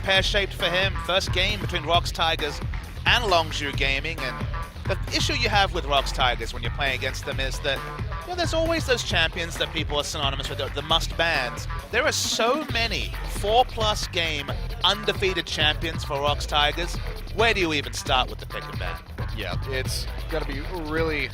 pear-shaped for him. First game between ROX Tigers and Longzhu Gaming, and the issue you have with ROX Tigers when you're playing against them is that there's always those champions that people are synonymous with, the must-bans. There are so many 4+ game undefeated champions for ROX Tigers. Where do you even start with the pick and ban? Yeah, it's got to be really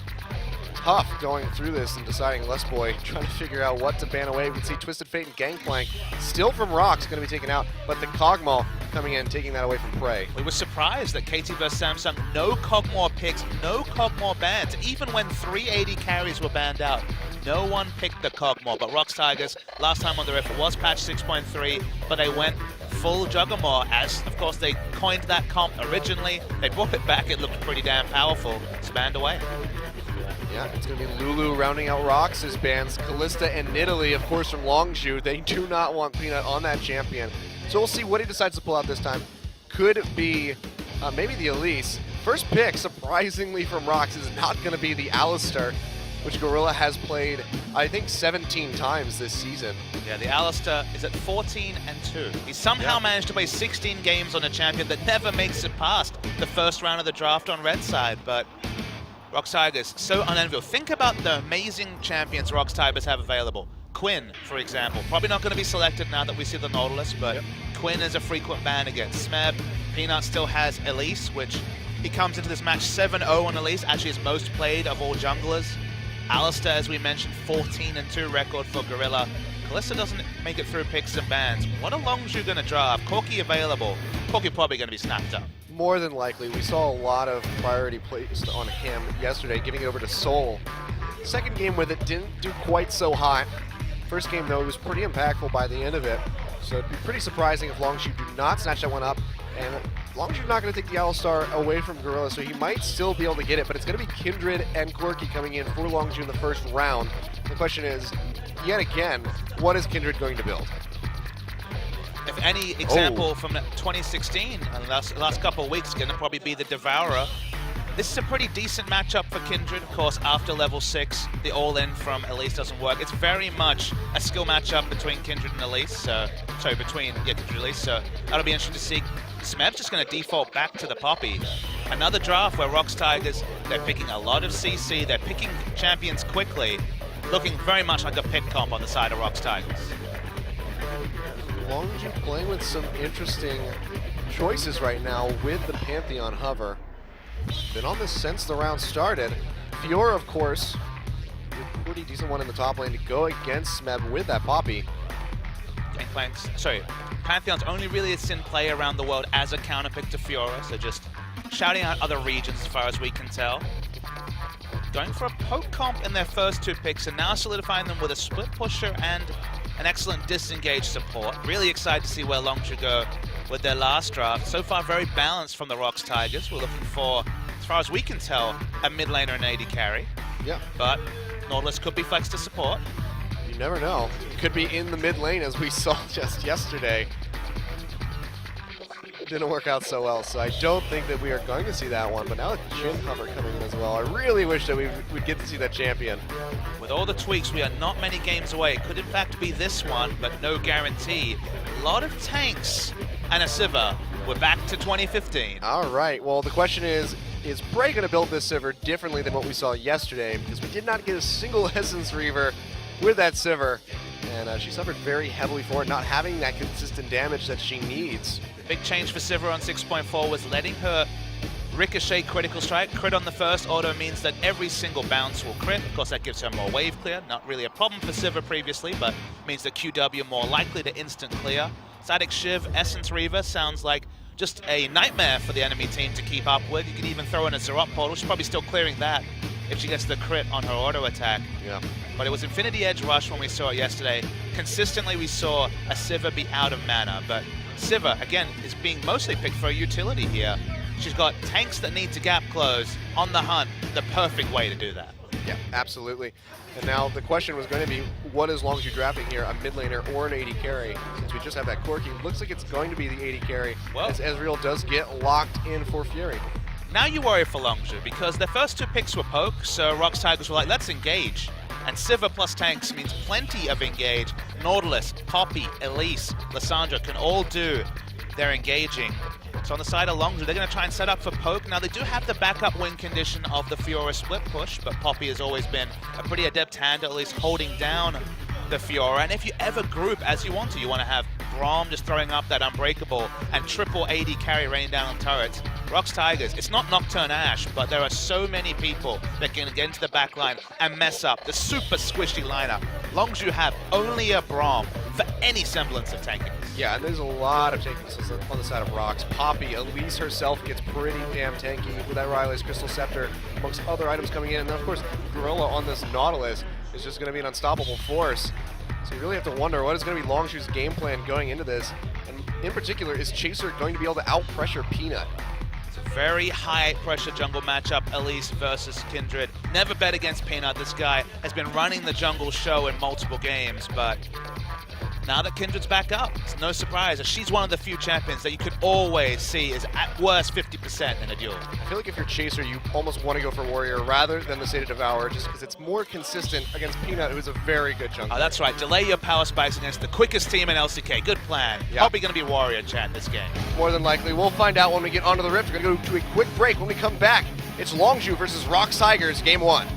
tough going through this and deciding Lessboy, trying to figure out what to ban away. We can see Twisted Fate and Gangplank still from ROX going to be taken out, but the Kog'Maw coming in, taking that away from Prey. We were surprised that KT vs Samsung, no Kog'Maw picks, no Kog'Maw bans. Even when 380 carries were banned out, no one picked the Kog'Maw. But ROX Tigers, last time on the riff, it was patch 6.3, but they went full Juggermaw, as of course they coined that comp originally. They brought it back, it looked pretty damn powerful. It's banned away. Yeah, it's going to be Lulu rounding out ROX's bans. Callista and Nidalee, of course, from Longzhu. They do not want Peanut on that champion. So we'll see what he decides to pull out this time. Could be maybe the Elise. First pick, surprisingly, from ROX is not going to be the Alistar, which Gorilla has played, I think, 17 times this season. Yeah, the Alistar is at 14-2. He somehow managed to play 16 games on a champion that never makes it past the first round of the draft on red side, but ROX Tigers, so unenviable. Think about the amazing champions ROX Tigers have available. Quinn, for example, probably not going to be selected now that we see the Nautilus, but Quinn is a frequent ban against Smeb. Peanut still has Elise, which he comes into this match 7-0 on Elise, actually his most played of all junglers. Alistar, as we mentioned, 14-2 record for Gorilla. Callista doesn't make it through picks and bans. What are Longzhu going to draft? Corki available. Corki probably going to be snapped up. More than likely. We saw a lot of priority placed on him yesterday, giving it over to Soul. Second game with it didn't do quite so hot. First game, though, it was pretty impactful by the end of it. So it'd be pretty surprising if Longzhu do not snatch that one up. And Longzhu not going to take the Alistar away from Gorilla, so he might still be able to get it, but it's going to be Kindred and Corki coming in for Longzhu in the first round. The question is, yet again, what is Kindred going to build? If any example from 2016 and the last couple of weeks, going to probably be the Devourer. This is a pretty decent matchup for Kindred. Of course, after level 6, the all-in from Elise doesn't work. It's very much a skill matchup between Kindred and Elise. Between Kindred and Elise. So that'll be interesting to see. Smeb's just going to default back to the Poppy. Another draft where ROX Tigers, they're picking a lot of CC. They're picking champions quickly. Looking very much like a pick comp on the side of ROX Tigers. Longzhu playing with some interesting choices right now with the Pantheon Hover. Been on this since the round started. Fiora, of course, a pretty decent one in the top lane to go against Smeb with that Poppy. Pantheon's only really a Sin play around the world as a counterpick to Fiora, so just shouting out other regions as far as we can tell. Going for a poke comp in their first 2 picks and now solidifying them with a split pusher and an excellent disengage support. Really excited to see where Longzhu go with their last draft. So far very balanced from the ROX Tigers. We're looking for, as far as we can tell, a mid laner and AD carry. Yeah. But Nautilus could be flexed to support. You never know. Could be in the mid lane as we saw just yesterday. Didn't work out so well, so I don't think that we are going to see that one. But now the Jhin Hover coming in as well. I really wish that we would get to see that champion. With all the tweaks, we are not many games away. It could in fact be this one, but no guarantee. A lot of tanks and a Sivir. We're back to 2015. All right, well the question is Bray going to build this Sivir differently than what we saw yesterday? Because we did not get a single Essence Reaver with that Sivir. And she suffered very heavily for it, not having that consistent damage that she needs. Big change for Sivir on 6.4 was letting her ricochet critical strike. Crit on the first auto means that every single bounce will crit. Of course, that gives her more wave clear. Not really a problem for Sivir previously, but means that QW more likely to instant clear. Static Shiv, Essence Reaver sounds like just a nightmare for the enemy team to keep up with. You can even throw in a Zerot portal. She's probably still clearing that if she gets the crit on her auto attack. Yeah. But it was Infinity Edge Rush when we saw it yesterday. Consistently, we saw a Sivir be out of mana, but Sivir, again, is being mostly picked for a utility here. She's got tanks that need to gap close on the hunt. The perfect way to do that. Yeah, absolutely. And now the question was going to be, what is Longzhu drafting here, a mid laner or an AD carry? Since we just have that Corki, looks like it's going to be the AD carry, as Ezreal does get locked in for Fury. Now you worry for Longzhu, because their first 2 picks were poke, so ROX Tigers were like, let's engage. And Sivir plus tanks means plenty of engage. Nautilus, Poppy, Elise, Lissandra can all do they're engaging. So on the side of Longzhu, they're going to try and set up for poke. Now, they do have the backup win condition of the Fiora split push, but Poppy has always been a pretty adept hand, at least holding down the Fiora. And if you ever group as you want to have Braum just throwing up that Unbreakable and triple AD carry raining down on turrets. ROX Tigers, it's not Nocturne Ashe, but there are so many people that can get into the back line and mess up the super squishy lineup. Longzhu have only a Braum for any semblance of tanking. Yeah, and there's a lot of tankiness on the side of ROX. Poppy, Elise herself gets pretty damn tanky with that Riley's Crystal Scepter, amongst other items coming in. And then, of course, Gorilla on this Nautilus is just going to be an unstoppable force. So you really have to wonder what is going to be Longzhu's game plan going into this. And in particular, is Chaser going to be able to out-pressure Peanut? It's a very high-pressure jungle matchup, Elise versus Kindred. Never bet against Peanut. This guy has been running the jungle show in multiple games, but now that Kindred's back up, it's no surprise. She's one of the few champions that you could always see is at worst 50% in a duel. I feel like if you're Chaser, you almost want to go for Warrior rather than the Sated Devourer, just because it's more consistent against Peanut, who's a very good jungle. Oh, that's right. Delay your power spikes against the quickest team in LCK. Good plan. Yeah. Probably going to be Warrior chat this game. More than likely. We'll find out when we get onto the Rift. We're going to go to a quick break. When we come back, it's Longzhu versus ROX Tigers, Game 1.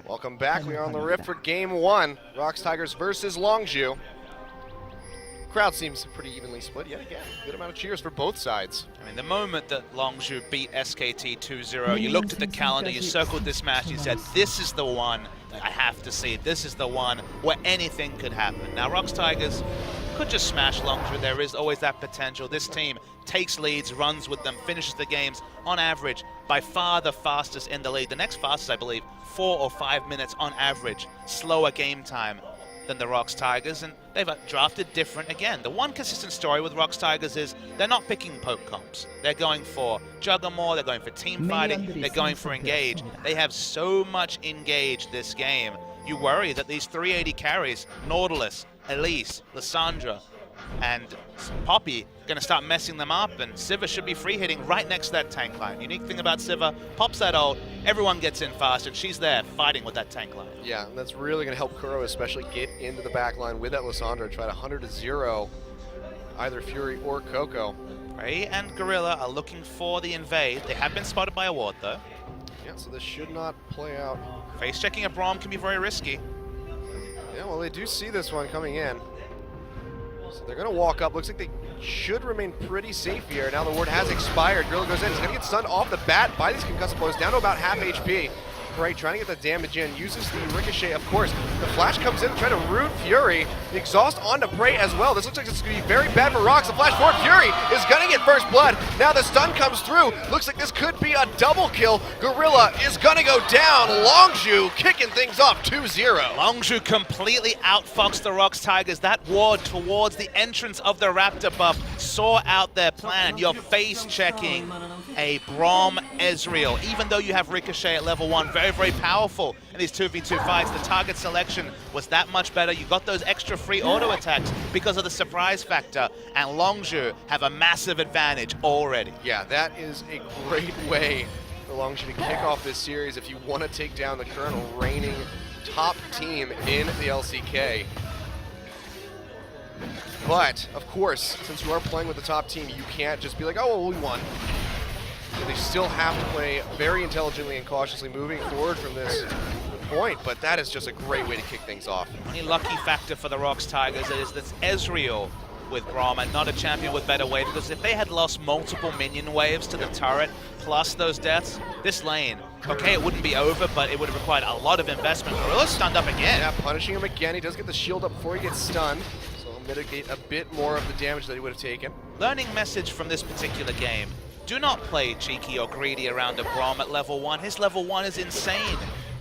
Welcome back. We are on the Rift for Game 1. ROX Tigers versus Longzhu. Crowd seems pretty evenly split yet again. Good amount of cheers for both sides. I mean, the moment that Longzhu beat SKT 2-0, you looked at the calendar, you circled this match, you said, this is the one that I have to see. This is the one where anything could happen. Now, ROX Tigers could just smash Longzhu. There is always that potential. This team takes leads, runs with them, finishes the games, on average, by far the fastest in the league. The next fastest, I believe, 4 or 5 minutes on average, slower game time than the ROX Tigers, and they've drafted different again. The one consistent story with ROX Tigers is they're not picking poke comps. They're going for Juggermore, they're going for team fighting, they're going for engage. They have so much engage this game. You worry that these 380 carries, Nautilus, Elise, Lissandra, and Poppy going to start messing them up, and Sivir should be free hitting right next to that tank line. Unique thing about Sivir, pops that ult, everyone gets in fast, and she's there fighting with that tank line. Yeah, and that's really going to help Kuro especially get into the back line with that Lissandra, try to 100-0 either Fury or Coco. Ray and Gorilla are looking for the invade. They have been spotted by a ward though. Yeah, so this should not play out. Face checking a Braum can be very risky. Yeah, well, they do see this one coming in. So they're going to walk up. Looks like they should remain pretty safe here. Now the ward has expired. Gorilla goes in. He's going to get stunned off the bat by these concussive blows, down to about half HP. Right, trying to get the damage in, uses the ricochet, of course. The flash comes in, trying to root Fury. The exhaust onto Prey as well. This looks like it's going to be very bad for ROX. The flash forward, Fury is going to get first blood. Now the stun comes through. Looks like this could be a double kill. Gorilla is going to go down. Longzhu kicking things off 2-0. Longzhu completely outfoxed the ROX Tigers. That ward towards the entrance of the Raptor buff saw out their plan. You're face checking a Braum Ezreal. Even though you have Ricochet at level 1, very, very powerful in these 2v2 fights. The target selection was that much better. You got those extra free auto attacks because of the surprise factor, and Longzhu have a massive advantage already. Yeah, that is a great way for Longzhu to kick off this series if you want to take down the current reigning top team in the LCK. But, of course, since you are playing with the top team, you can't just be like, oh, well, we won. So they still have to play very intelligently and cautiously moving forward from this point, but that is just a great way to kick things off. Only lucky factor for the ROX Tigers is that Ezreal with Braum and not a champion with better wave, because if they had lost multiple minion waves to the turret plus those deaths, this lane, okay, it wouldn't be over, but it would have required a lot of investment. Gorilla's stunned up again. Yeah, punishing him again. He does get the shield up before he gets stunned, so he'll mitigate a bit more of the damage that he would have taken. Learning message from this particular game. Do not play cheeky or greedy around a Braum at level 1. His level 1 is insane.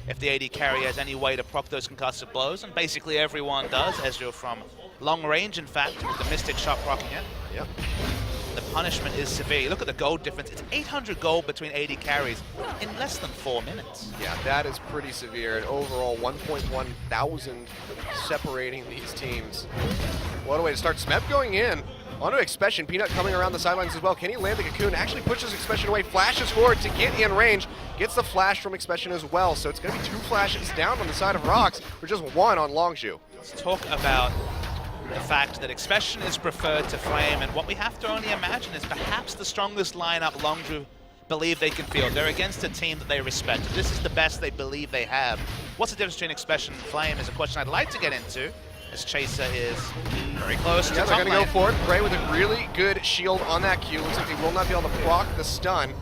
If the AD carry has any way to proc those concussive blows, and basically everyone does, Ezreal from long range, in fact, with the Mystic shot proccing it. Yep. The punishment is severe. You look at the gold difference, it's 800 gold between 80 carries in less than 4 minutes. Yeah, that is pretty severe. And overall, 1.1 thousand separating these teams. What a way to start. Smeb going in. Onto Expression. Peanut coming around the sidelines as well. Can he land the cocoon? Actually pushes Expression away. Flashes forward to get in range. Gets the flash from Expression as well. So it's going to be 2 flashes down on the side of ROX for just 1 on Longzhu. Let's talk about the fact that Expression is preferred to Flame, and what we have to only imagine is perhaps the strongest lineup Longzhu believe they can field. They're against a team that they respect. This is the best they believe they have. What's the difference between Expression and Flame is a question I'd like to get into, as Chaser is very close to Yeah, they're top going to lane. go for it. Prey with a really good shield on that Q. Looks like they will not be able to proc the stun.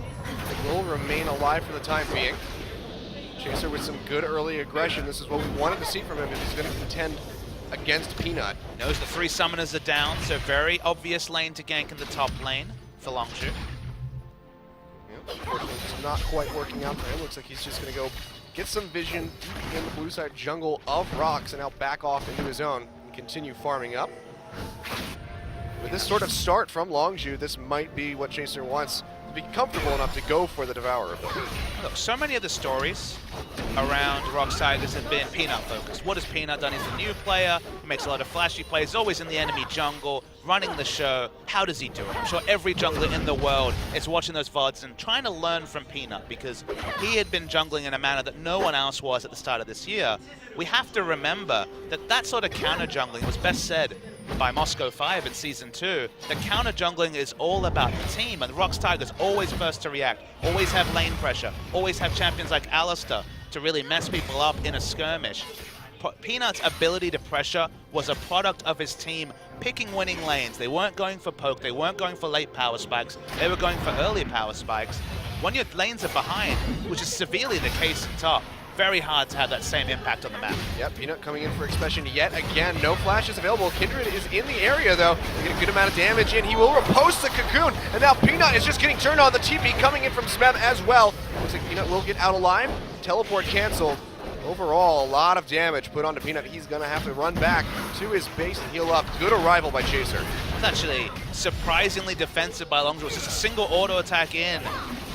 They will remain alive for the time being. Chaser with some good early aggression. This is what we wanted to see from him if he's going to contend against Peanut. Knows the 3 summoners are down, so very obvious lane to gank in the top lane for Longzhu. Unfortunately, it's not quite working out for him. Looks like he's just going to go get some vision deep in the blue side jungle of ROX and now back off into his own and continue farming up. With this sort of start from Longzhu, this might be what Chaser wants to be comfortable enough to go for the Devourer. Look, so many of the stories around ROX Tigers have been Peanut focused. What has Peanut done? He's a new player, he makes a lot of flashy plays, always in the enemy jungle, running the show. How does he do it? I'm sure every jungler in the world is watching those VODs and trying to learn from Peanut, because he had been jungling in a manner that no one else was at the start of this year. We have to remember that that sort of counter jungling was best said by Moscow 5 in Season 2. The counter jungling is all about the team, and the ROX Tigers always first to react, always have lane pressure, always have champions like Alistair to really mess people up in a skirmish. Peanut's ability to pressure was a product of his team picking winning lanes. They weren't going for poke, they weren't going for late power spikes, they were going for early power spikes. When your lanes are behind, which is severely the case in top, very hard to have that same impact on the map. Yep, Peanut coming in for Expression yet again. No flashes available. Kindred is in the area though. They get a good amount of damage in. He will riposte the cocoon, and now Peanut is just getting turned on. The TP coming in from Smeb as well. Looks like Peanut will get out alive. Teleport canceled. Overall, a lot of damage put onto Peanut. He's gonna have to run back to his base and heal up. Good arrival by Chaser. It's actually surprisingly defensive by Longzhu. It's just a single auto attack in.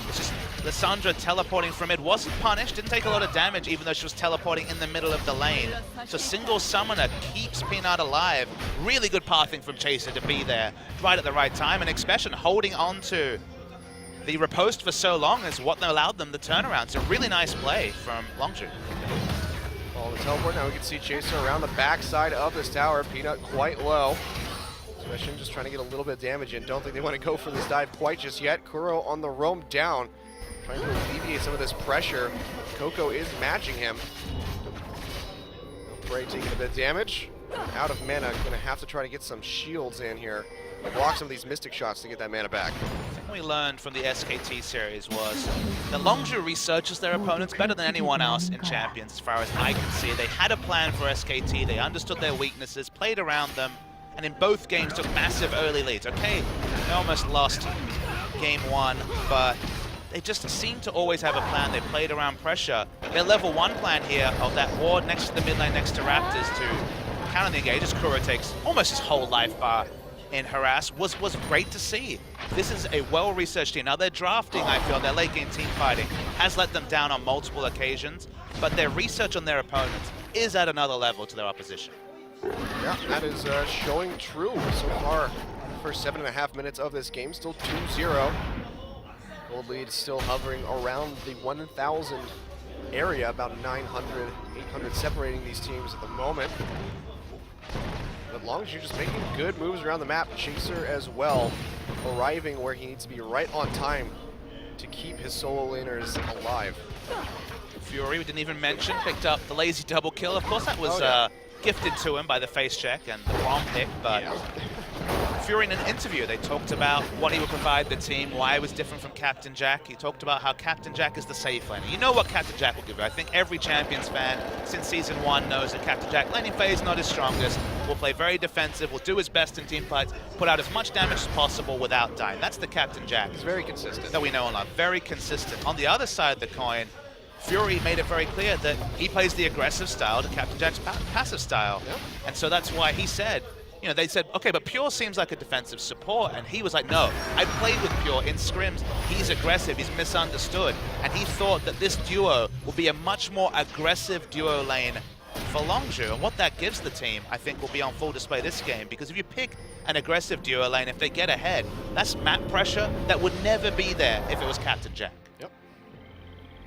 It's just Lissandra teleporting from mid. Wasn't punished, didn't take a lot of damage even though she was teleporting in the middle of the lane. So single summoner keeps Peanut alive. Really good pathing from Chaser to be there right at the right time, and Expression holding on to the riposte for so long is what allowed them the turnaround. It's a really nice play from Longzhu. Follow the teleport. Now we can see Chaser around the backside of this tower. Peanut quite low. Expression just trying to get a little bit of damage in. Don't think they want to go for this dive quite just yet. Kuro on the roam down, trying to alleviate some of this pressure. Coco is matching him. Prey taking a bit of damage. Out of mana, gonna have to try to get some shields in here. Block some of these Mystic shots to get that mana back. The thing we learned from the SKT series was that Longzhu researches their opponents better than anyone else in Champions, as far as I can see. They had a plan for SKT, they understood their weaknesses, played around them, and in both games took massive early leads. Okay, they almost lost game 1, but they just seem to always have a plan. They played around pressure. Their level 1 plan here of that ward next to the mid lane next to Raptors to counter the engages. Kuro takes almost his whole life bar in harass was great to see. This is a well-researched team. Now their drafting, I feel, their late game team fighting has let them down on multiple occasions, but their research on their opponents is at another level to their opposition. Yeah, that is showing true so far. First 7.5 minutes of this game, still 2-0. Gold lead still hovering around the 1,000 area, about 900, 800 separating these teams at the moment. But Longzhu just making good moves around the map. Chaser as well, arriving where he needs to be right on time to keep his solo laners alive. Fury, we didn't even mention, picked up the lazy double kill. Of course, that was gifted to him by the face check and the ROM pick, but Fury in an interview, they talked about what he would provide the team, why it was different from Captain Jack. He talked about how Captain Jack is the safe laner. You know what Captain Jack will give you. I think every Champions fan since Season 1 knows that Captain Jack, laning phase not his strongest, will play very defensive, will do his best in team fights, put out as much damage as possible without dying. That's the Captain Jack. He's very consistent. That we know and love. Very consistent. On the other side of the coin, Fury made it very clear that he plays the aggressive style to Captain Jack's passive style. Yep. And so that's why he said, you know, they said, okay, but Pure seems like a defensive support, and he was like, no, I played with Pure in scrims. He's aggressive, he's misunderstood, and he thought that this duo will be a much more aggressive duo lane for Longzhu, and what that gives the team, I think, will be on full display this game, because if you pick an aggressive duo lane, if they get ahead, that's map pressure that would never be there if it was Captain Jack. Yep.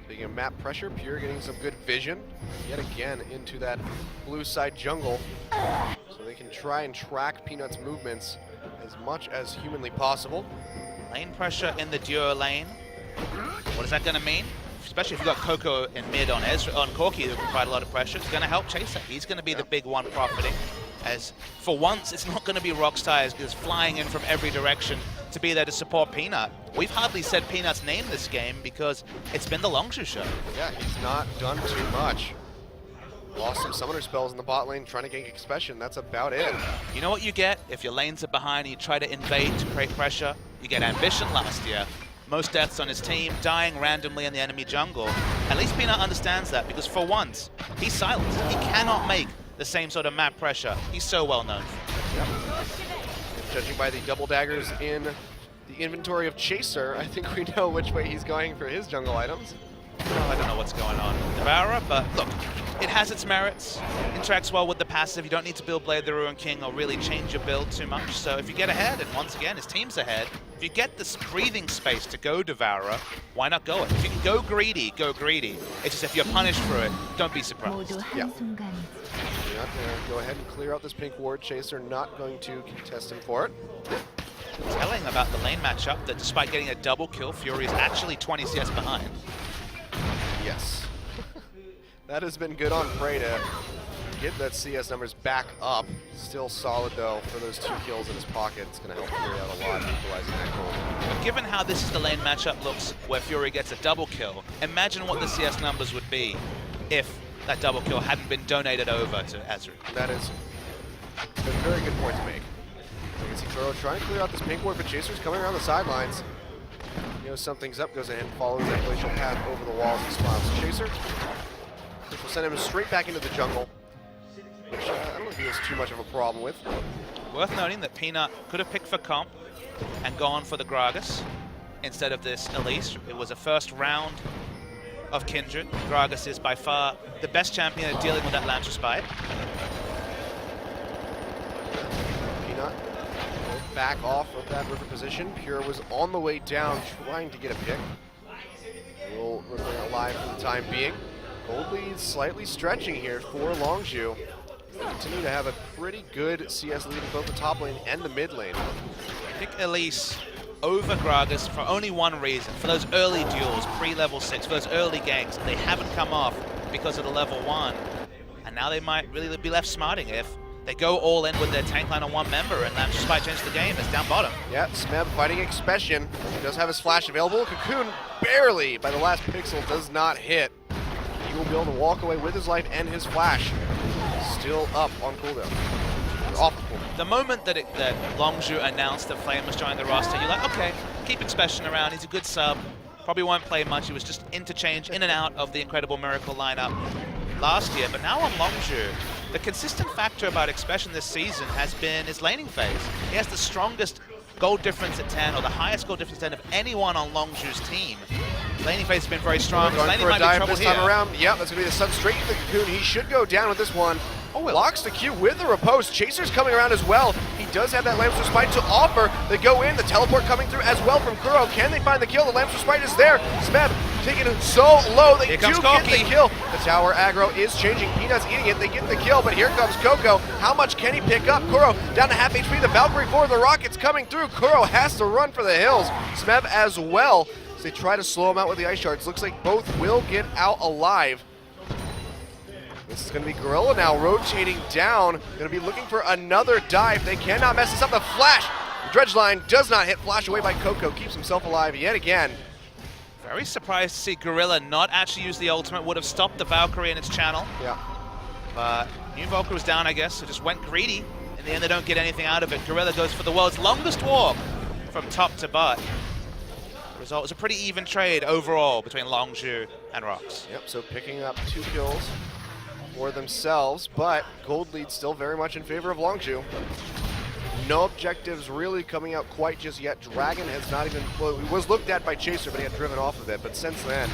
Speaking of map pressure, Pure getting some good vision yet again into that blue side jungle, so they can try and track Peanut's movements as much as humanly possible. Lane pressure in the duo lane. What is that going to mean? Especially if you've got Coco in mid on Corki, who can provide a lot of pressure, it's going to help Chaser. He's going to be the big one profiting. As for once, it's not going to be ROX just flying in from every direction to be there to support Peanut. We've hardly said Peanut's name this game because it's been the Longzhu show. Yeah, he's not done too much. Lost some summoner spells in the bot lane, trying to gank Expression. That's about it. You know what you get if your lanes are behind and you try to invade to create pressure? You get Ambition last year. Most deaths on his team, dying randomly in the enemy jungle. At least Peanut understands that, because for once, he's silenced. He cannot make the same sort of map pressure. He's so well known. Yep. Judging by the double daggers in the inventory of Chaser, I think we know which way he's going for his jungle items. I don't know what's going on with Devourer, but look, it has its merits. Interacts well with the passive. You don't need to build Blade the Ruin King or really change your build too much. So if you get ahead, and once again, his team's ahead, if you get this breathing space to go Devourer, why not go it? If you can go greedy, go greedy. It's just if you're punished for it, don't be surprised. Yeah. You're not going to go ahead and clear out this pink ward. Chaser not going to contest him for it. Telling about the lane matchup that despite getting a double kill, Fury is actually 20 CS behind. Yes. That has been good on Prey to get that CS numbers back up. Still solid, though, for those 2 kills in his pocket. It's going to help Fury out a lot, equalizing that goal. But given how this is the lane matchup looks, where Fury gets a double kill, imagine what the CS numbers would be if that double kill hadn't been donated over to Ezreal. That is a very good point to make. You can see Kuro trying to clear out this pink ward, but Chaser's coming around the sidelines. He knows something's up, goes ahead and follows that glacial path over the walls and smiles. Chaser, which will send him straight back into the jungle, which I don't think he has too much of a problem with. Worth noting that Peanut could have picked for comp and gone for the Gragas instead of this Elise. It was a first round of Kindred. Gragas is by far the best champion at dealing with that Lance Respite. Peanut back off of that river position. Pure was on the way down, trying to get a pick. Will remain alive for the time being. Gold lead slightly stretching here for Longzhu. They continue to have a pretty good CS lead in both the top lane and the mid lane. Pick Elise over Gragas for only one reason. For those early duels, pre-level 6, for those early ganks, they haven't come off because of the level 1. And now they might really be left smarting if they go all in with their tank line on one member, and that just might change the game. It's down bottom. Yeah, Smeb fighting Expression. He does have his flash available. Cocoon barely, by the last pixel, does not hit. He will be able to walk away with his life and his flash. Still up on cooldown. Off the cooldown. The moment that Longzhu announced that Flame was joining the roster, you're like, okay, keep Expression around. He's a good sub. Probably won't play much. He was just interchange in and out of the Incredible Miracle lineup last year. But now on Longzhu, the consistent factor about Expression this season has been his laning phase. He has the strongest gold difference at 10, or the highest gold difference at 10 of anyone on Longzhu's team. Laning phase has been very strong. Going for a dive this time around. Yep, that's going to be the stun straight to the Cocoon. He should go down with this one. Oh, it locks the Q with the riposte. Chaser's coming around as well. He does have that Lamb's Respite to offer. They go in, the teleport coming through as well from Kuro. Can they find the kill? The Lamb's Respite is there. Smeb taking it so low. They do get the kill. The tower aggro is changing. Peanut's eating it. They get the kill, but here comes Coco. How much can he pick up? Kuro down to half HP. The Valkyrie for the Rockets coming through. Kuro has to run for the hills. Smeb as well. As they try to slow him out with the ice shards. Looks like both will get out alive. This is going to be Gorilla now rotating down. Going to be looking for another dive. They cannot mess this up. The flash. The dredge line does not hit. Flash away by Coco. Keeps himself alive yet again. Very surprised to see Gorilla not actually use the ultimate. Would have stopped the Valkyrie in its channel. Yeah. But new Valkyrie was down, I guess, so just went greedy. In the end, they don't get anything out of it. Gorilla goes for the world's longest walk from top to butt. The result was a pretty even trade overall between Longzhu and ROX. Yep, so picking up 2 kills for themselves, but gold lead still very much in favor of Longzhu. No objectives really coming out quite just yet. Dragon has not even, well, he was looked at by Chaser, but he had driven off of it, but since then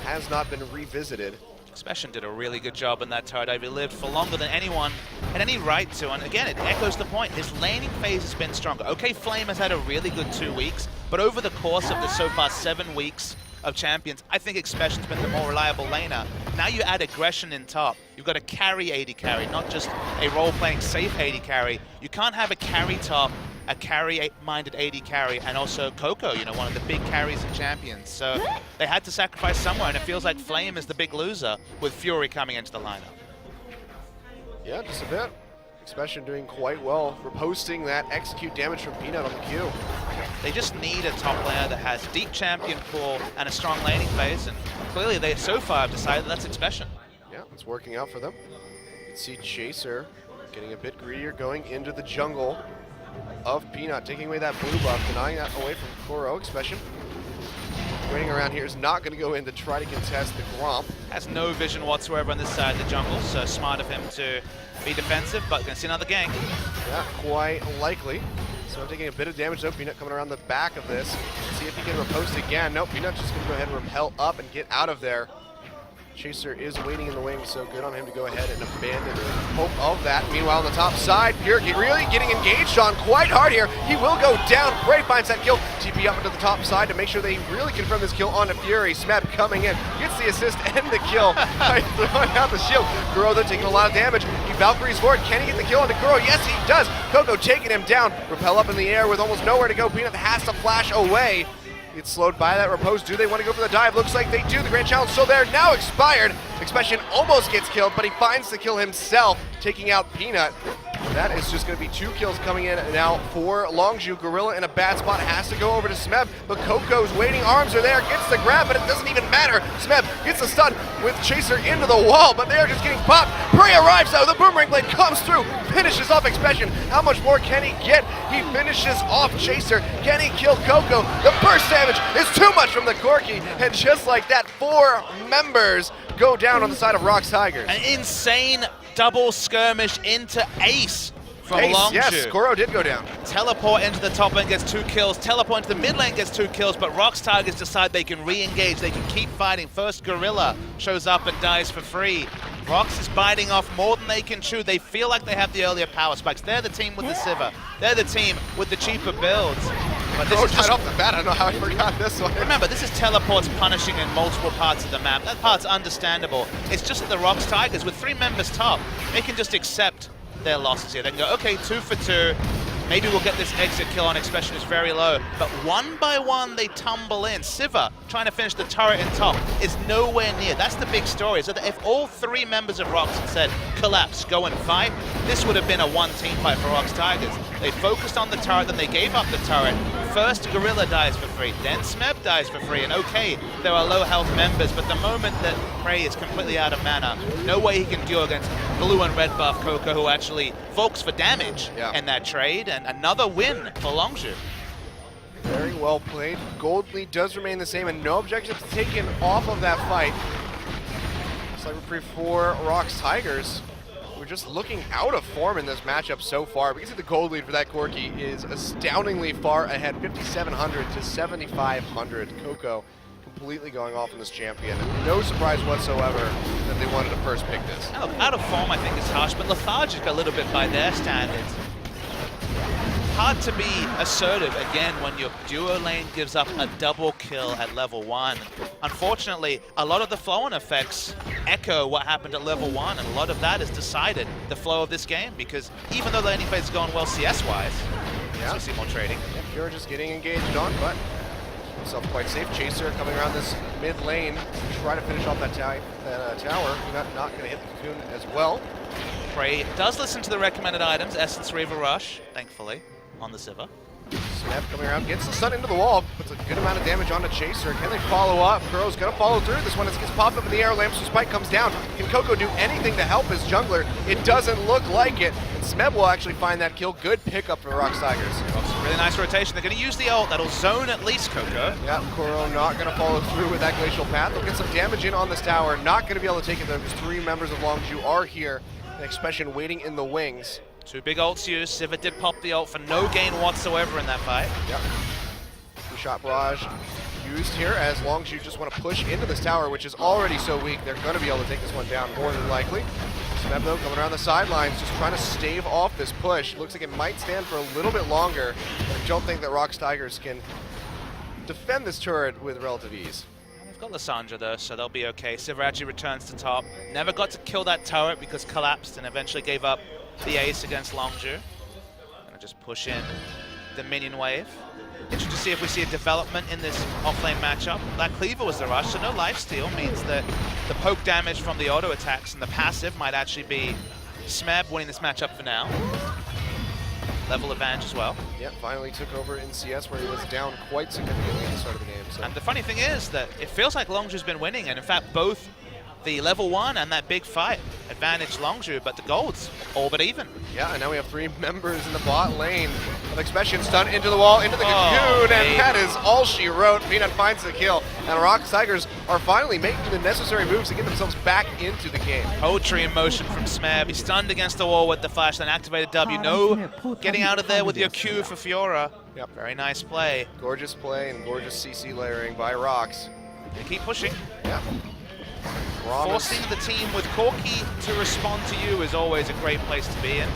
has not been revisited. Expression did a really good job in that turret dive. He lived for longer than anyone had any right to, and again, it echoes the point. His laning phase has been stronger. Okay, Flame has had a really good 2 weeks, but over the course of the so far 7 weeks of Champions, I think Expression's been the more reliable laner. Now you add aggression in top. You've got a carry AD carry, not just a role-playing safe AD carry. You can't have a carry top, a carry-minded AD carry, and also Coco, you know, one of the big carries in Champions. So they had to sacrifice somewhere, and it feels like Flame is the big loser with Fury coming into the lineup. Yeah, just a bit. Expression doing quite well, riposting that execute damage from Peanut on the Q. They just need a top laner that has deep champion pool and a strong laning phase, and clearly they so far have decided that's Expression. Yeah, it's working out for them. You can see Chaser getting a bit greedier, going into the jungle of Peanut, taking away that blue buff, denying that away from Koro. Expression waiting around here, is not going to go in to try to contest the Gromp. Has no vision whatsoever on this side of the jungle, so smart of him to be defensive, but gonna see another gank. Yeah, quite likely. So I'm taking a bit of damage though. Peanut coming around the back of this. See if he can riposte again. Nope, Peanut just gonna go ahead and repel up and get out of there. Chaser is waiting in the wings, so good on him to go ahead and abandon hope of that. Meanwhile, on the top side, Pure really getting engaged on quite hard here. He will go down. Bray finds that kill. TP up into the top side to make sure they really confirm this kill onto Fury. Smeb coming in, gets the assist and the kill by throwing out the shield. Kuro though taking a lot of damage. He Valkyries forward. Can he get the kill onto Kuro? Yes, he does. Coco taking him down. Repel up in the air with almost nowhere to go. Peanut has to flash away. It's slowed by that repose. Do they want to go for the dive? Looks like they do. The Grand Challenge still there. Now expired. Expression almost gets killed, but he finds the kill himself, taking out Peanut. That is just going to be 2 kills coming in now for Longzhu. Gorilla in a bad spot, has to go over to Smeb, but Coco's waiting arms are there, gets the grab, but it doesn't even matter. Smeb gets the stun with Chaser into the wall, but they're just getting popped. Prey arrives though, the Boomerang Blade comes through, finishes off Expression. How much more can he get? He finishes off Chaser. Can he kill Coco? The burst damage is too much from the Corki, and just like that, 4 members go down on the side of ROX Tigers. An insane double skirmish into Ace from Longzhu. Yes, Koro did go down. Teleport into the top lane gets 2 kills, teleport into the mid lane gets 2 kills, but ROX Tigers decide they can re-engage, they can keep fighting. First Gorilla shows up and dies for free. ROX is biting off more than they can chew. They feel like they have the earlier power spikes. They're the team with the Sivir. They're the team with the cheaper builds. But this is just off the bat. I don't know how I forgot this one. Remember, this is teleports punishing in multiple parts of the map. That part's understandable. It's just that the ROX Tigers, with 3 members top, they can just accept their losses here. They can go, okay, 2 for 2. Maybe we'll get this exit kill on Expression is very low. But one by one, they tumble in. Sivir, trying to finish the turret in top, is nowhere near. That's the big story. So that if all 3 members of ROX had said, collapse, go and fight, this would have been a 1-team fight for ROX Tigers. They focused on the turret, then they gave up the turret. First, Gorilla dies for free, then Smeb dies for free. And okay, there are low health members, but the moment that Prey is completely out of mana, no way he can deal against blue and red buff Coco, who actually Volks for damage in that trade, and another win for Longzhu. Very well played. Gold lead does remain the same, and no objectives taken off of that fight. Slight reprieve for ROX Tigers. We're just looking out of form in this matchup so far. We can see the gold lead for that Corki is astoundingly far ahead, 5,700 to 7,500. Coco completely going off in this champion. No surprise whatsoever that they wanted to first pick this. Out of form, I think, is harsh, but lethargic a little bit by their standards. Hard to be assertive, again, when your duo lane gives up a double kill at level 1. Unfortunately, a lot of the flow-on effects echo what happened at level 1, and a lot of that has decided the flow of this game, because even though the laning phase is going well CS-wise, we see more trading. Yeah, Pure just getting engaged on, but himself quite safe. Chaser coming around this mid lane to try to finish off that tower. Not going to hit the cocoon as well. Prey does listen to the recommended items, Essence, Reaver Rush, thankfully, on the Sivir. Snap coming around, gets the stun into the wall, puts a good amount of damage onto Chaser. Can they follow up? Kuro's going to follow through this one. It gets popped up in the air. Lamps' spike comes down. Can Coco do anything to help his jungler? It doesn't look like it. And Smeb will actually find that kill. Good pickup for ROX Tigers. Really nice rotation. They're going to use the ult. That'll zone at least Coco. Yeah, Kuro not going to follow through with that glacial path. They'll get some damage in on this tower. Not going to be able to take it though, because 3 members of Longzhu are here. An expression waiting in the wings. 2 big ults used. Sivir did pop the ult for no gain whatsoever in that fight. Yep. 2-shot barrage used here as Longzhu just want to push into this tower, which is already so weak. They're going to be able to take this one down more than likely. Smeb though coming around the sidelines, just trying to stave off this push. Looks like it might stand for a little bit longer, but I don't think that ROX Tigers can defend this turret with relative ease. They've got Lissandra though, so they'll be okay. Sivir actually returns to top. Never got to kill that turret because collapsed and eventually gave up the ace against Longzhu. Gonna just push in the minion wave. Interesting to see if we see a development in this offlane matchup. That cleaver was the rush, so no lifesteal means that the poke damage from the auto attacks and the passive might actually be Smeb winning this matchup for now. Level advantage as well. Yep, finally took over in CS where he was down quite significantly at the start of the game. So. And the funny thing is that it feels like Longzhu's been winning, and in fact both the level 1 and that big fight advantage Longzhu, but the gold's all but even. Yeah, and now we have 3 members in the bot lane. Of Expression stun into the wall, into the cocoon, and that is all she wrote. Peanut finds the kill, and ROX Tigers are finally making the necessary moves to get themselves back into the game. Poetry in motion from Smeb. He stunned against the wall with the flash, then activated W. No getting out of there with your Q for Fiora. Yep. Very nice play. Gorgeous play and gorgeous CC layering by ROX. They keep pushing. Yep. Forcing the team with Corki to respond to you is always a great place to be in.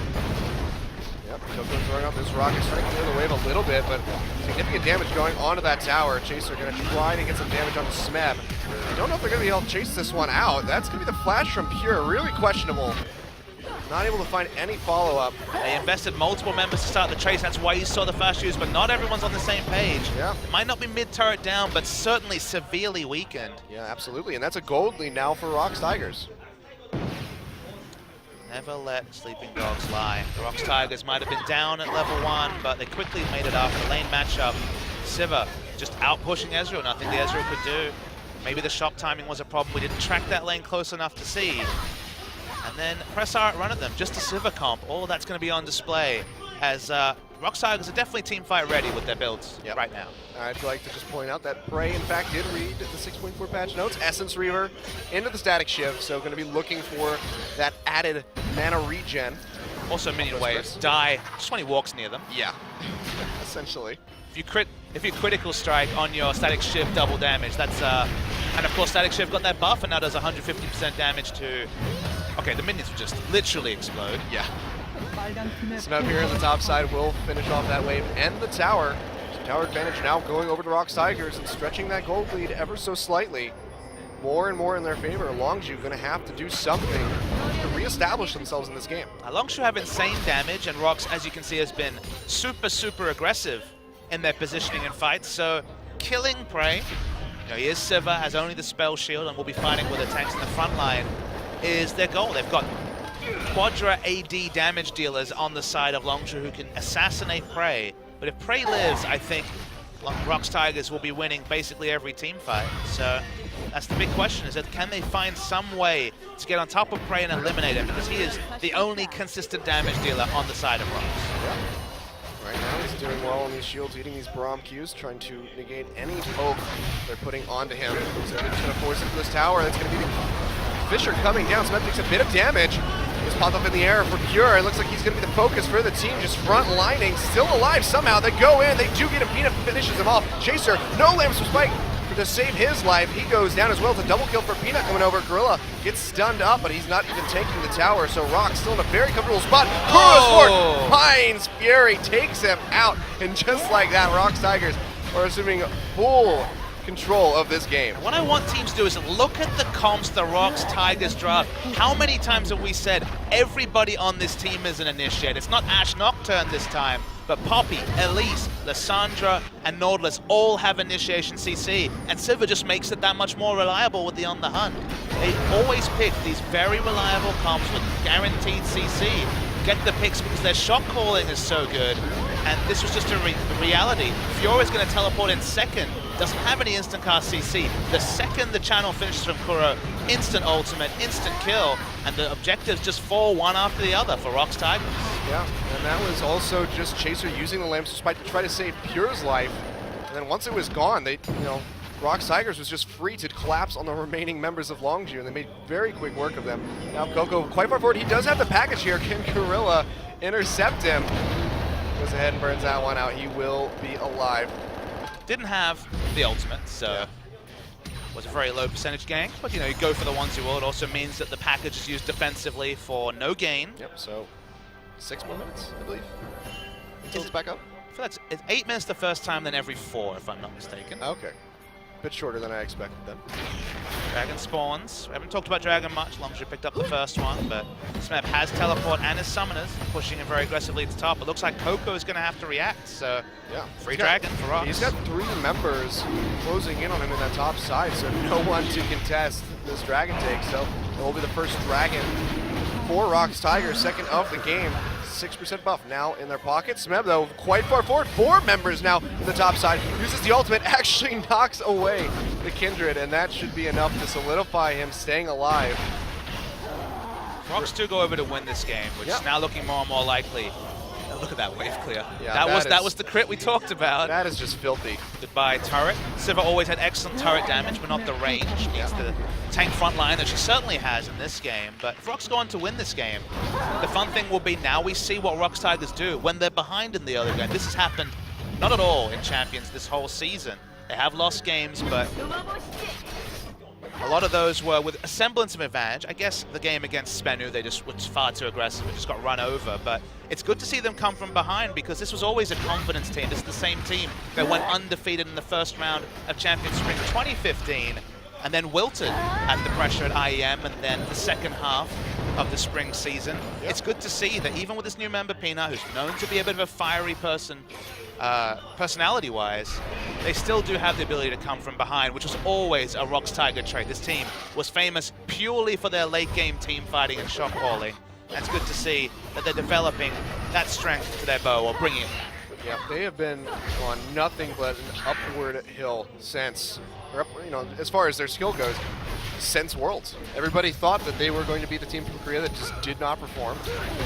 Yep, Coco throwing out this rocket, starting to clear the wave a little bit, but significant damage going onto that tower. Chaser going to try to get some damage onto Smeb. I don't know if they're going to be able to chase this one out. That's going to be the flash from Pure, really questionable. Not able to find any follow-up. They invested multiple members to start the chase. That's why you saw the flash use, but not everyone's on the same page. Yeah. It might not be mid-turret down, but certainly severely weakened. Yeah, absolutely, and that's a gold lead now for ROX Tigers. Never let sleeping dogs lie. The ROX Tigers might have been down at level 1, but they quickly made it up. The lane matchup, Sivir just out-pushing Ezreal, nothing the Ezreal could do. Maybe the shot timing was a problem. We didn't track that lane close enough to see. And then press R at run at them, just a Sivir comp. All that's going to be on display as ROX Tigers are definitely team fight ready with their builds right now. I'd like to just point out that Prey, in fact, did read the 6.4 patch notes. Essence Reaver into the Static Shiv, so going to be looking for that added mana regen. Also minion waves die just when he walks near them. Yeah, essentially. If you critical strike on your Static Shiv, double damage. That's and of course Static Shiv got that buff and now does 150% damage to. Okay, the minions will just literally explode. Yeah. Smeb here on the top side will finish off that wave and the tower. So tower advantage now going over to ROX Tigers and stretching that gold lead ever so slightly. More and more in their favor. Longzhu going to have to do something to reestablish themselves in this game. Longzhu have insane damage, and ROX, as you can see, has been super aggressive in their positioning in fights. So killing Prey, you know, he is Sivir, has only the spell shield, and will be fighting with the tanks in the front line, is their goal. They've got Quadra AD damage dealers on the side of Longzhu who can assassinate Prey. But if Prey lives, I think ROX Tigers will be winning basically every team fight. So that's the big question, is that can they find some way to get on top of Prey and eliminate him? Because he is the only consistent damage dealer on the side of ROX. Yeah. Right now he's doing well on these shields, eating these Braum Qs, trying to negate any poke they're putting onto him. So they're just going to force him to this tower. That's going to be the Fisher coming down. Smeb takes a bit of damage. Just popped up in the air for Pure. It looks like he's going to be the focus for the team, just front lining. Still alive somehow. They go in. They do get him. Peanut finishes him off. Chaser, no lamps from Spike to save his life. He goes down as well. It's a double kill for Peanut coming over. Gorilla gets stunned up, but he's not even taking the tower. So ROX still in a very comfortable spot. Finds Fury, takes him out. And just like that, ROX Tigers are assuming full control of this game. What I want teams to do is look at the comps the ROX Tigers draft. How many times have we said everybody on this team is an initiate? It's not Ashe Nocturne this time, but Poppy, Elise, Lissandra, and Nautilus all have initiation CC, and Sivir just makes it that much more reliable with the On the Hunt. They always pick these very reliable comps with guaranteed CC. Get the picks because their shot calling is so good, and this was just a reality. Fiora's going to teleport in second, doesn't have any instant cast CC. The second the channel finishes from Kuro, instant ultimate, instant kill, and the objectives just fall one after the other for ROX Tigers. Yeah, and that was also just Chaser using the lamps to try to save Pure's life. And then once it was gone, they, ROX Tigers was just free to collapse on the remaining members of Longzhu, and they made very quick work of them. Now Coco quite far forward. He does have the package here. Can Gorilla intercept him? Goes ahead and burns that one out. He will be alive. Didn't have the ultimate, so was a very low percentage gank. But you go for the ones you will. It also means that the package is used defensively for no gain. Yep. So 6 more minutes, I believe, until it's back up. It's 8 minutes the first time, then every 4, if I'm not mistaken. Okay. Bit shorter than I expected then. Dragon spawns. We haven't talked about Dragon much. Longzhu picked up the first one, but Smeb has teleport and his summoners, pushing him very aggressively to top. It looks like Coco is going to have to react, so yeah, free Dragon for ROX. He's got 3 members closing in on him in that top side, so no one to contest this Dragon take. So it will be the first Dragon for ROX Tigers, second of the game. 6% buff now in their pocket. Smeb, though, quite far forward. 4 members now in the top side. Uses the ultimate, actually knocks away the Kindred, and that should be enough to solidify him staying alive. ROX do go over to win this game, which is now looking more and more likely. Oh, look at that wave clear. Yeah, that was the crit we talked about. That is just filthy. Goodbye, turret. Sivir always had excellent turret damage, but not the range. Needs the tank front line that she certainly has in this game. But if ROX go on to win this game, the fun thing will be now we see what ROX Tigers do when they're behind in the early game. This has happened not at all in Champions this whole season. They have lost games, but a lot of those were with a semblance of advantage. I guess the game against Spenu, they just were far too aggressive and just got run over. But it's good to see them come from behind because this was always a confidence team. This is the same team that went undefeated in the first round of Champions Spring 2015 and then wilted at the pressure at IEM and then the second half of the spring season. Yep. It's good to see that even with this new member, Peanut, who's known to be a bit of a fiery person, personality-wise, they still do have the ability to come from behind, which was always a ROX Tiger trait. This team was famous purely for their late-game team fighting and shot calling. And it's good to see that they're developing that strength to their bow, or bringing it. Yeah, they have been on nothing but an upward hill since, as far as their skill goes, since Worlds. Everybody thought that they were going to be the team from Korea that just did not perform,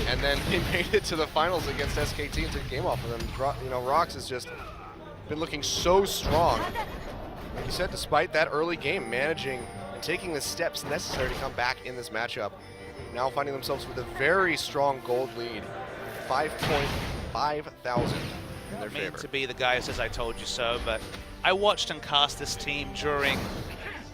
and then they made it to the finals against SKT and took a game off of them. ROX has just been looking so strong. Like you said, despite that early game, managing and taking the steps necessary to come back in this matchup. Now finding themselves with a very strong gold lead, 5,500 in their favor. To be the guy who says I told you so, but I watched and cast this team during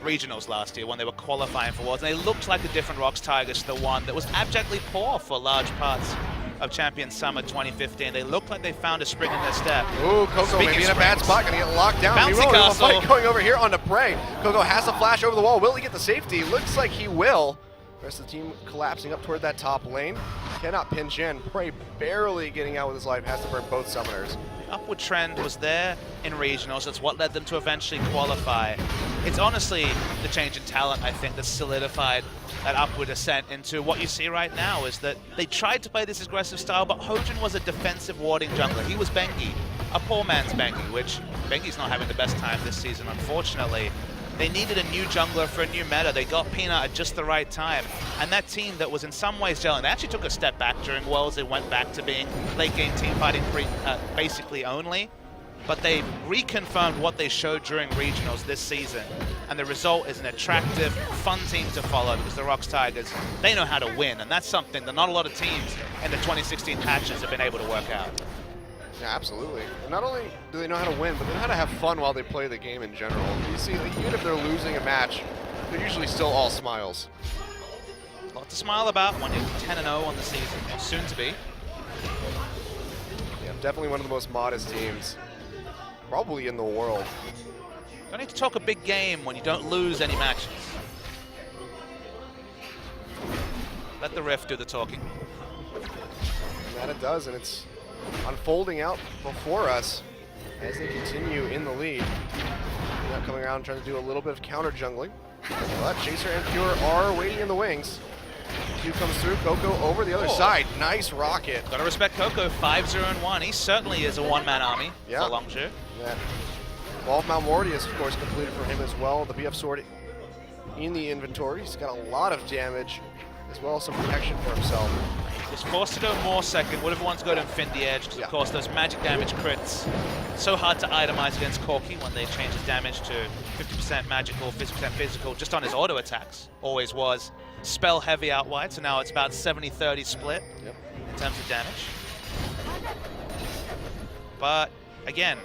regionals last year when they were qualifying for Worlds, and they looked like a different ROX Tigers to the one that was abjectly poor for large parts of Champions Summer 2015. They looked like they found a spring in their step. Ooh, Coco maybe in a bad spot, gonna get locked down. Bouncy castle. Fight going over here onto Prey. Coco has to flash over the wall. Will he get the safety? Looks like he will. The rest of the team collapsing up toward that top lane. Cannot pinch in. Prey barely getting out with his life. Has to burn both summoners. Upward trend was there in regionals. That's what led them to eventually qualify. It's honestly the change in talent, I think, that solidified that upward ascent into what you see right now, is that they tried to play this aggressive style, but Hojin was a defensive warding jungler. He was Bengi, a poor man's Bengi, which Bengi's not having the best time this season, unfortunately. They needed a new jungler for a new meta. They got Peanut at just the right time. And that team that was in some ways gelling, they actually took a step back during Worlds. They went back to being late game team fighting basically only. But they reconfirmed what they showed during regionals this season. And the result is an attractive, fun team to follow because the ROX Tigers, they know how to win. And that's something that not a lot of teams in the 2016 patches have been able to work out. Yeah, absolutely. And not only do they know how to win, but they know how to have fun while they play the game in general. You see, even if they're losing a match, they're usually still all smiles. A lot to smile about when you're 10-0 on the season, or soon to be. Yeah, definitely one of the most modest teams, probably in the world. Don't need to talk a big game when you don't lose any matches. Let the ref do the talking. And that it does, and it's unfolding out before us as they continue in the lead. Now coming around trying to do a little bit of counter jungling. But Chaser and Pure are waiting in the wings. Q comes through, Coco over the other side. Nice rocket. Gotta respect Coco, 5-0-1. He certainly is a one-man army for Longzhu. Yeah. 12 Mount Morty is of course completed for him as well. The BF sword in the inventory. He's got a lot of damage as well as some protection for himself. was forced to go more second, would have wanted to go to Infinity Edge, because of course those magic damage crits, so hard to itemize against Corki when they change his damage to 50% magical, 50% physical, just on his auto attacks, always was. Spell heavy out wide, so now it's about 70-30 split in terms of damage. But again,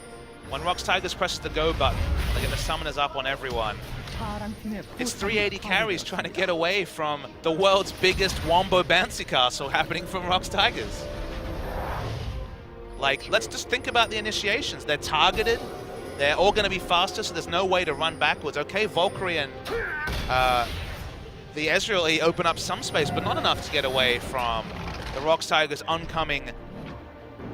when ROX Tigers presses the go button, they get the summoners up on everyone. It's 380 carries trying to get away from the world's biggest wombo bouncy castle happening from ROX Tigers. Like, let's just think about the initiations. They're targeted. They're all going to be faster, so there's no way to run backwards. Okay, Valkyrie and the Ezreal open up some space, but not enough to get away from the ROX Tigers' oncoming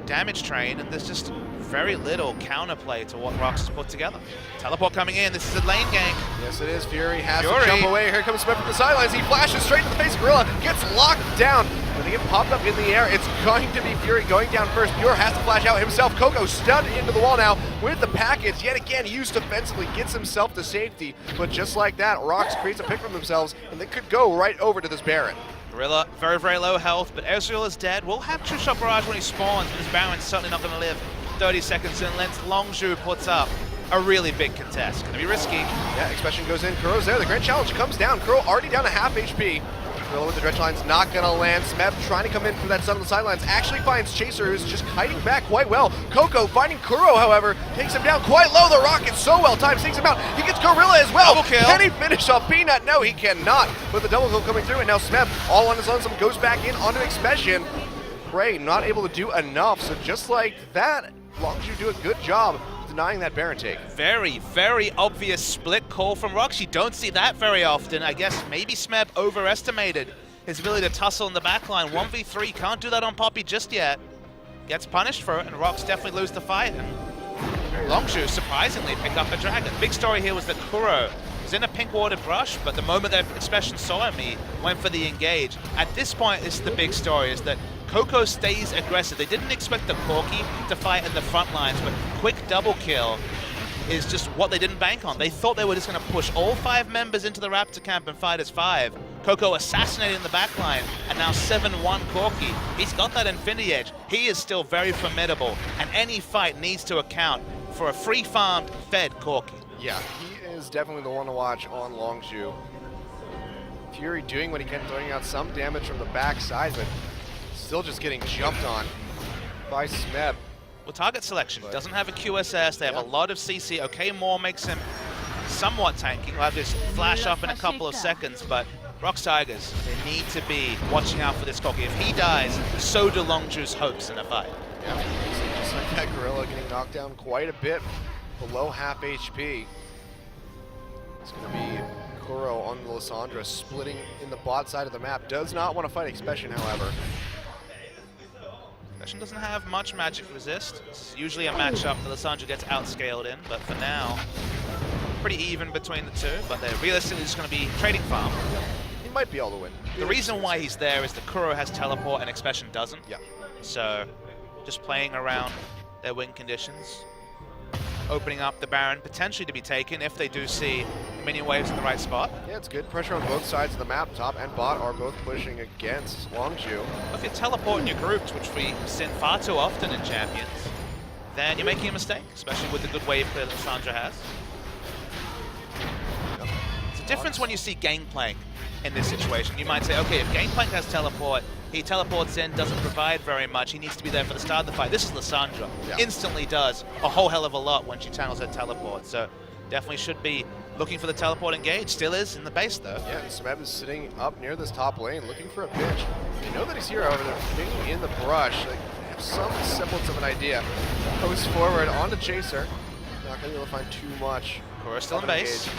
damage train, and there's just very little counterplay to what ROX has put together. Teleport coming in, this is a lane gank. Yes it is, Fury has to jump away. Here comes Smith from the sidelines, he flashes straight to the face of Gorilla, gets locked down. When they get popped up in the air, it's going to be Fury going down first. Pure has to flash out himself. Coco stunned into the wall now with the package, yet again used defensively, gets himself to safety. But just like that, ROX creates a pick for themselves, and they could go right over to this Baron. Gorilla, very, very low health, but Ezreal is dead. We'll have True Shot Barrage when he spawns, but this Baron's certainly not going to live. 30 seconds in length, Longzhu puts up a really big contest. Gonna be risky. Yeah, Expression goes in, Kuro's there, the Grand Challenge comes down. Kuro already down to half HP. Gorilla with the dredge line's not gonna land. Smeb trying to come in for that stun on the sidelines. Actually finds Chaser, who's just kiting back quite well. Coco finding Kuro, however, takes him down quite low. The rocket so well timed, takes him out. He gets Gorilla as well. Double kill. Can he finish off Peanut? No, he cannot. With the double kill coming through, and now Smeb all on his lonesome goes back in onto Expression. Prey not able to do enough, so just like that, Longzhu do a good job denying that Baron take. Very, very obvious split call from ROX. You don't see that very often. I guess maybe Smeb overestimated his ability to tussle in the backline. 1v3, can't do that on Poppy just yet. Gets punished for it, and ROX definitely lose the fight. And Longzhu surprisingly picked up a dragon. Big story here was that Kuro was in a pink watered brush, but the moment that Expression saw him, he went for the engage. At this point, this is the big story, is that Coco stays aggressive. They didn't expect the Corki to fight in the front lines, but quick double kill is just what they didn't bank on. They thought they were just going to push all 5 members into the Raptor camp and fight as 5. Coco assassinated in the backline, and now 7-1 Corki. He's got that Infinity Edge. He is still very formidable, and any fight needs to account for a free-farmed, fed Corki. Yeah, he is definitely the one to watch on Longzhu. Fury doing what he can, throwing out some damage from the backside, but still just getting jumped on by Smeb. Well, target selection doesn't have a QSS. They have a lot of CC. Okay, Moore makes him somewhat tanking. We'll have this flash up in a couple of seconds, but ROX Tigers, they need to be watching out for this Corki. If he dies, so do Longzhu's hopes in a fight. Yeah, just like that Gorilla getting knocked down quite a bit, below half HP. It's going to be Kuro on the Lissandra, splitting in the bot side of the map. Does not want to fight Expression, however. Expression doesn't have much magic resist. It's usually a matchup that Lissandra gets outscaled in, but for now, pretty even between the two, but they're realistically just going to be trading farm. He might be all the win. The reason why he's there is that Kuro has teleport and Expression doesn't. Yeah. So, just playing around their win conditions. Opening up the Baron, potentially to be taken if they do see minion waves in the right spot. Yeah, it's good. Pressure on both sides of the map. Top and bot are both pushing against Longzhu. If you teleport in your groups, which we've seen far too often in Champions, then you're making a mistake, especially with the good wave play that Sandra has. It's a difference when you see Gangplank in this situation. You might say, okay, if Gangplank has teleport, he teleports in, doesn't provide very much, he needs to be there for the start of the fight. This is Lissandra. Yeah. Instantly does a whole hell of a lot when she channels her teleport, so definitely should be looking for the teleport engage. Still is in the base though. Yeah, and Smeb is sitting up near this top lane looking for a pitch. They know that he's here, however, they're being in the brush. They have some semblance of an idea. Goes forward onto Chaser. Not going to be able to find too much. Kuro's still in base.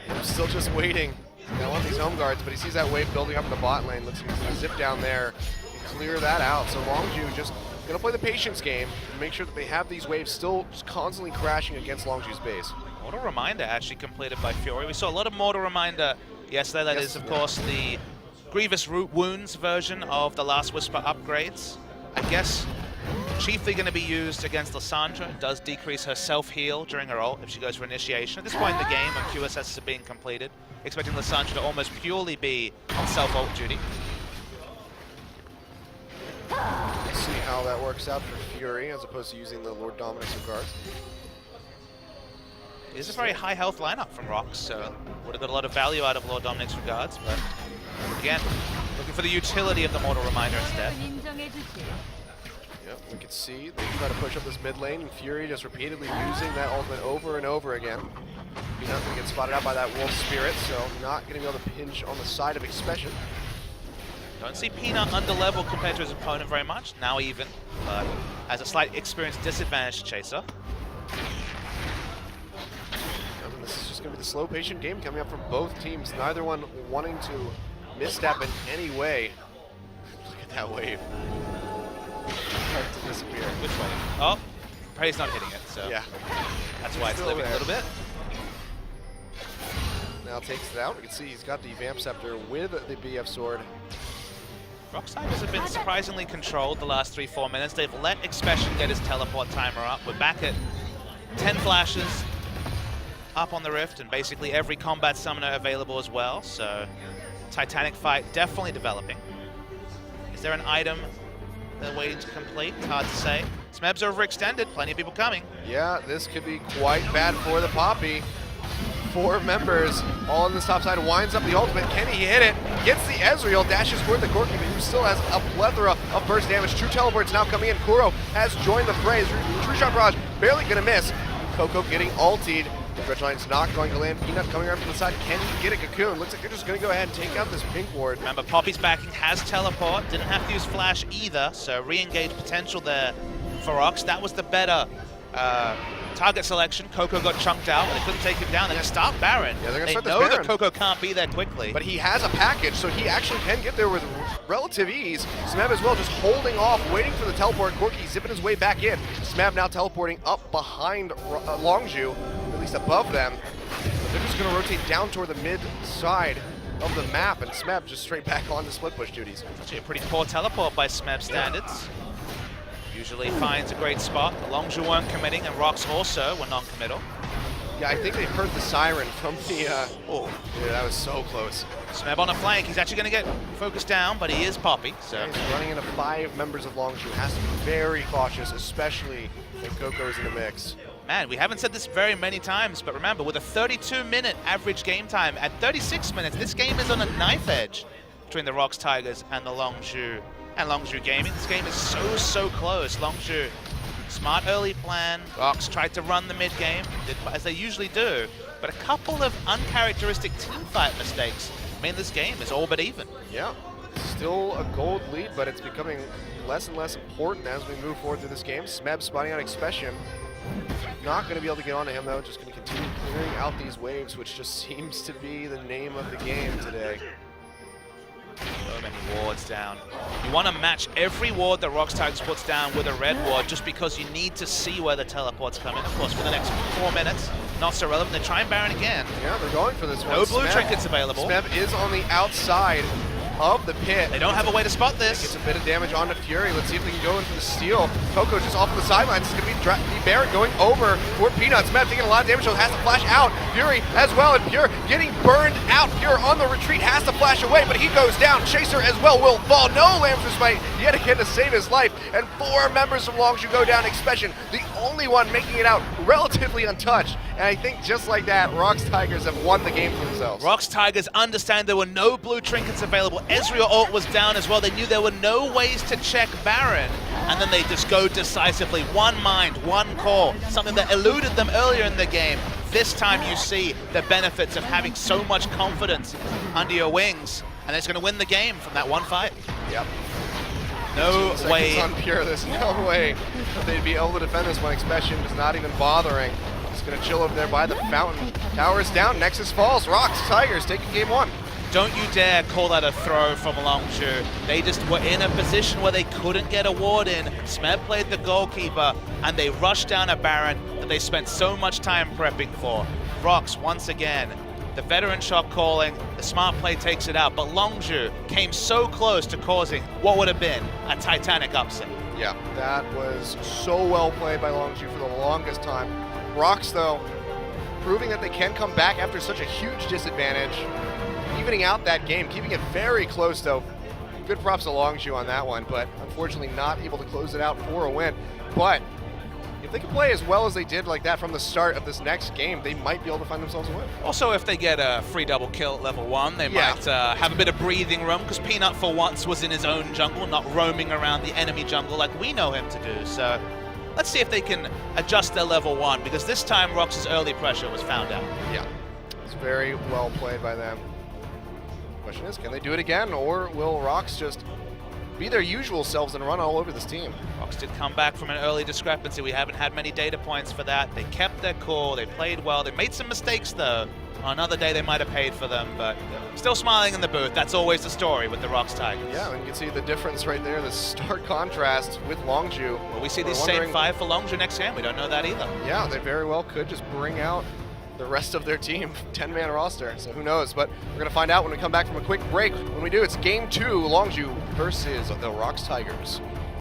I'm still just waiting. I want these home guards, but he sees that wave building up in the bot lane. Looks like he's going to zip down there and clear that out. So Longzhu just going to play the patience game and make sure that they have these waves still just constantly crashing against Longzhu's base. Mortal Reminder actually completed by Fury. We saw a lot of Mortal Reminder yesterday. That is, of course, the Grievous Wounds version of the Last Whisper upgrades. I guess chiefly going to be used against Lissandra. It does decrease her self-heal during her ult if she goes for initiation. At this point in the game, when QSS are being completed, expecting Lissandra to almost purely be on self-ult duty. We'll see how that works out for Fury as opposed to using the Lord Dominic's regards. It is a very high health lineup from ROX, so would have got a lot of value out of Lord Dominic's regards, but again, looking for the utility of the Mortal Reminder instead. Yep, we can see they try to push up this mid lane, and Fury just repeatedly using that ultimate over and over again. He's not going to get spotted out by that Wolf Spirit, so not going to be able to pinch on the side of Expression. Don't see Peanut under level compared to his opponent very much, now even, but has a slight experience disadvantage to Chaser. This is just going to be the slow, patient game coming up from both teams, neither one wanting to misstep in any way. Look at that wave. Start to disappear. Which way? Oh, Prey's not hitting it, so yeah, that's why it's living a little bit. Now takes it out. You can see he's got the Vamp Scepter with the BF Sword. ROX Tigers have been surprisingly controlled the last 3-4 minutes. They've let Expression get his teleport timer up. We're back at 10 flashes up on the Rift, and basically every combat summoner available as well, so Titanic fight definitely developing. Is there an item they're waiting to complete? It's hard to say. Smeb's overextended, plenty of people coming. Yeah, this could be quite bad for the Poppy. 4 members all on this top side, winds up the ultimate. Can he hit it? Gets the Ezreal, dashes toward the Corki, who still has a plethora of burst damage. True teleports now coming in. Kuro has joined the fray. True shot barrage barely gonna miss. Coco getting ultied. The Dredge Line's not going to land. Peanut coming around from the side. Can he get a Cocoon? Looks like they're just going to go ahead and take out this pink ward. Remember, Poppy's backing has teleport. Didn't have to use flash either, so re-engage potential there for ROX. That was the better target selection. Coco got chunked out, but they couldn't take him down. They're going to start Baron. Yeah, they're going to start this Baron. They know that Coco can't be there quickly. But he has a package, so he actually can get there with relative ease. Smeb as well, just holding off, waiting for the teleport. Corki zipping his way back in. Smeb now teleporting up behind Longzhu, at least above them. But they're just going to rotate down toward the mid side of the map, and Smeb just straight back on to split push duties. Actually a pretty poor teleport by Smeb standards. Usually finds a great spot. The Longzhu weren't committing, and ROX also were non-committal. Yeah, I think they heard the siren from the... oh, yeah, that was so close. Smeb on a flank. He's actually going to get focused down, but he is Poppy. So yeah, he's running into 5 members of Longzhu. Has to be very cautious, especially when Coco's in the mix. Man, we haven't said this very many times, but remember, with a 32-minute average game time, at 36 minutes, this game is on a knife edge between the ROX Tigers and the Longzhu Gaming. This game is so close. Longzhu, smart early plan. ROX tried to run the mid game, as they usually do, but a couple of uncharacteristic team fight mistakes mean this game is all but even. Yeah, still a gold lead, but it's becoming less and less important as we move forward through this game. Smeb spotting out Expression. Not going to be able to get onto him though, just going to continue clearing out these waves, which just seems to be the name of the game today. So many wards down. You want to match every ward that ROX Tigers puts down with a red ward just because you need to see where the teleports come in. Of course, for the next 4 minutes, not so relevant. They try and Baron again. Yeah, they're going for this one. No blue trinkets available. Smeb is on the outside of the pit. They don't have a way to spot this. Gets a bit of damage onto Fury. Let's see if they can go in for the steal. Coco just off the sidelines. It's going to be Baron going over for Peanut. Smeb taking a lot of damage, so has to flash out. Fury as well, and Pure getting burned out. Pure on the retreat, has to flash away, but he goes down. Chaser as well will fall. No Lamb's Respite yet again to save his life, and 4 members from Longzhu go down. Expression, the only one making it out relatively untouched. And I think just like that, ROX Tigers have won the game for themselves. ROX Tigers understand there were no blue trinkets available. Ezreal ult was down as well. They knew there were no ways to check Baron. And then they just go decisively. One mind, one call. Something that eluded them earlier in the game. This time you see the benefits of having so much confidence under your wings. And it's going to win the game from that one fight. Yep. No way. On Pure, there's no way that they'd be able to defend this one. Expression is not even bothering. Just going to chill over there by the fountain. Towers down, Nexus falls. ROX Tigers taking game 1. Don't you dare call that a throw from Longzhu. They just were in a position where they couldn't get a ward in. Smeb played the goalkeeper, and they rushed down a Baron that they spent so much time prepping for. ROX, once again, the veteran shot calling, the smart play takes it out, but Longzhu came so close to causing what would have been a Titanic upset. Yeah, that was so well played by Longzhu for the longest time. ROX, though, proving that they can come back after such a huge disadvantage, evening out that game, keeping it very close, though. good props to Longzhu on that one, but unfortunately not able to close it out for a win. But if they can play as well as they did like that from the start of this next game, they might be able to find themselves a win. Also, if they get a free double kill at level 1, they might have a bit of breathing room, because Peanut for once was in his own jungle, not roaming around the enemy jungle like we know him to do. So let's see if they can adjust their level 1, because this time ROX's early pressure was found out. Yeah, it's very well played by them. Question is, can they do it again, or will ROX just be their usual selves and run all over this team? ROX did come back from an early discrepancy. We haven't had many data points for that. They kept their cool, they played well. They made some mistakes though. On another day they might have paid for them, but still smiling in the booth. That's always the story with the ROX Tigers. Yeah, and you can see the difference right there, the stark contrast with Longzhu. Will we see these same 5 for Longzhu next game? We don't know that either. Yeah, they very well could just bring out the rest of their team, 10-man roster, so who knows, but we're going to find out when we come back from a quick break. When we do, it's Game 2, Longzhu versus the ROX Tigers.